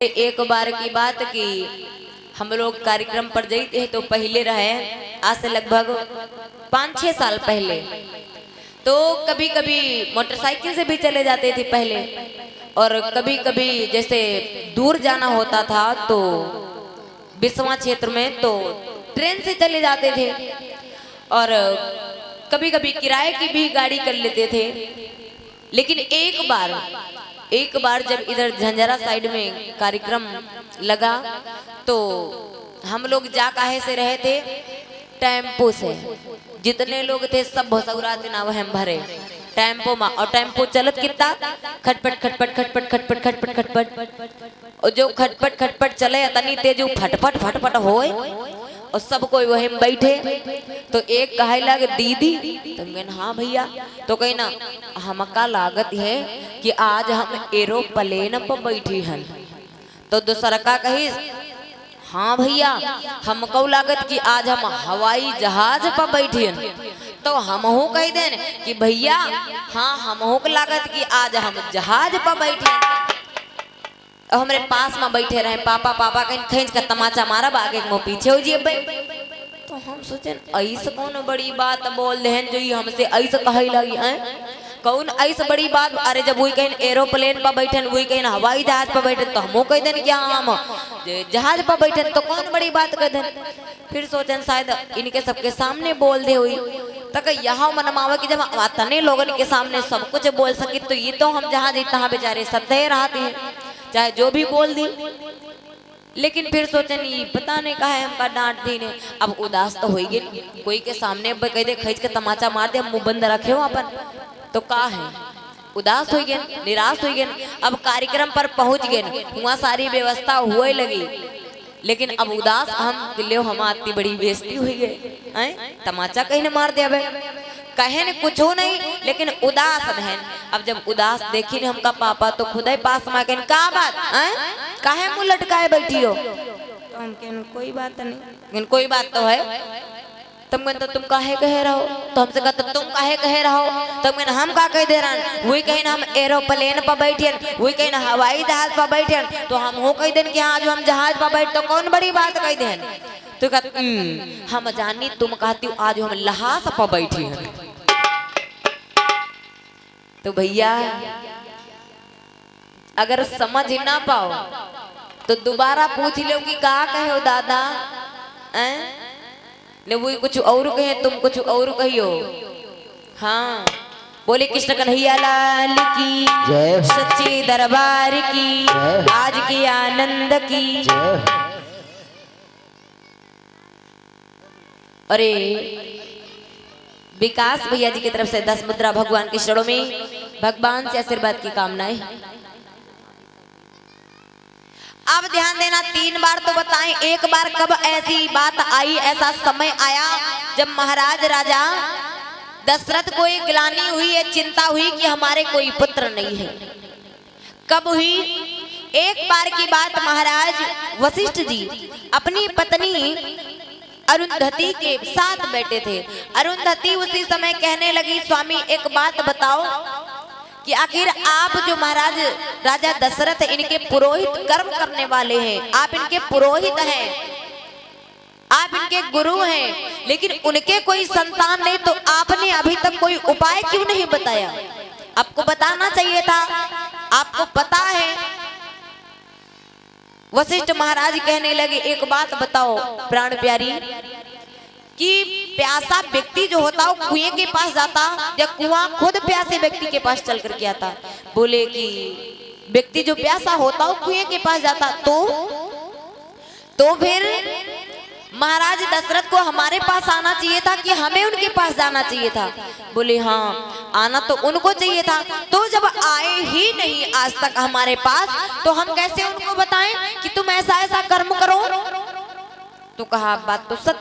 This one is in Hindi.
एक बार की बात की हम लोग कार्यक्रम पर गए थे तो पहले रहे आज से लगभग 5-6 साल पहले। तो कभी कभी मोटरसाइकिल से भी चले जाते थे पहले, और कभी कभी जैसे दूर जाना होता था तो बिस्वा क्षेत्र में तो ट्रेन से चले जाते थे, और कभी कभी किराए की भी गाड़ी कर लेते थे। लेकिन एक बार जब इधर झंझारा साइड में कार्यक्रम लगा तो हम लोग जा काहे से रहे थे, टेम्पो से। जितने लोग थे सब भसौराते ना वह भरे टेम्पो में, और टेम्पो चलत कितना खटपट खटपट खटपट खटपट खटपट खटपट, और जो खटपट खटपट चले तनी तेज फटपट फटपट होए, और सब कोई वही में बैठे। तो एक कहे लग दीदी, तो मैंने हाँ भैया, तो कही ना हमका लागत है कि आज हम एरोप्लेन पर बैठी हैं। तो दूसरा का कही हाँ भैया हमको लागत कि आज हम हवाई जहाज पर बैठी हैं। तो हमहू कह देन कि भैया हाँ हमहू को लागत कि आज हम जहाज पर बैठे हैं। और हमारे पास में बैठे रहे पापा कहीं खींच कर तमाचा मारा आगे मुँह पीछे हो जिए। तो हम सोचे ऐसा कौन बड़ी बात बोल दे जो ये हमसे ऐसा कहे लगी कौन ऐसा बड़ी बात। अरे जब वही कहीं एरोप्लेन पर बैठे, वही कहीं हवाई जहाज पर बैठे, तो हमो कह देन कि हम जहाज पर बैठे, तो कौन बड़ी बात कह देन। फिर सोचन शायद इनके सबके सामने बोल दे हुई, तक यहाँ मनमावे कि जब तने लोगन के सामने सब कुछ बोल सके तो ये तो हम जहाँ तहाँ बेचारे सत्य रहते हैं, चाहे जो भी बोल दी। लेकिन फिर सोचन ये पता नहीं कहा है हमका डांट दी ने। अब उदास तो हो गए, कोई के सामने कह दे खींच के तमाचा मार दे, मुंह बंद रखे हो अपन, तो का है उदास हो गए, निराश हो गए। अब कार्यक्रम पर पहुंच गए, वहाँ सारी व्यवस्था हुए लगी, लेकिन अब उदास हम ले हम आती बड़ी बेइज्जती हुई गए, तमाचा कहीं ने मार दिया कहे न कुछ हो नहीं, लेकिन उदास बहन। अब जब उदास देखी ने हमका पापा तो खुद ही पास में कहन का बात काहे मुंह लटकाए बैठी हो। तो हम कहन कोई बात नहीं, लेकिन कोई बात तो है। तुम कहते तुम काहे कह रहो, तो हमसे कहते तुम काहे कह रहो। तो कहन हम का कह दे रहा, वही कहीं हम एरोप्लेन पर बैठे, वही कहीं हवाई जहाज पर बैठे, तो हम हो कह देन कि हाँ जो हम जहाज पर बैठ, तो कौन बड़ी बात कह देन। तो कहते हम जानी तुम कहती हो आज हम लहास पर बैठी हैं। तो भैया अगर समझ ना पाओ तो दोबारा पूछ लो कि का कहे हो दादा, ने वो कुछ और कहे तुम कुछ और कहियो। हाँ बोले कृष्ण कन्हैया लाल की जय, सच्चे दरबार की आज के आनंद की। अरे विकास भैया जी की तरफ से 10 मुद्रा भगवान के चरणों में, भगवान से आशीर्वाद की कामनाएं। अब ध्यान देना 3 बार तो बताएं, एक बार कब ऐसी बात आई, ऐसा समय आया जब महाराज राजा दशरथ को एक ग्लानि हुई, एक चिंता हुई कि हमारे कोई पुत्र नहीं है। कब हुई? एक बार की बात, महाराज वशिष्ठ जी अपनी पत्नी अरुंधति के साथ बैठे थे। अरुंधति उसी समय कहने लगी स्वामी एक बात बताओ कि आखिर आप जो महाराज राजा दशरथ इनके पुरोहित कर्म करने वाले हैं, आप इनके पुरोहित हैं, आप इनके गुरु हैं, लेकिन उनके कोई संतान नहीं, तो आपने अभी तक कोई उपाय क्यों नहीं बताया? आपको बताना चाहिए था, आपको पता है। वशिष्ठ महाराज कहने लगे एक बात बताओ प्राण प्यारी, कि प्यासा व्यक्ति जो होता है कुएं के पास जाता या कुआं खुद प्यासे व्यक्ति के पास चल करके आता? बोले कि व्यक्ति जो प्यासा होता है कुएं के पास जाता, तो फिर महाराज दशरथ को हमारे पास आना चाहिए था कि हमें उनके पास जाना चाहिए था? बोले हाँ आना तो उनको चाहिए था, तो जब आए ही नहीं आज तक हमारे पास, तो हम कैसे उनको बताएं कि तुम ऐसा ऐसा कर्म करो? तो कहा बात तो सत्य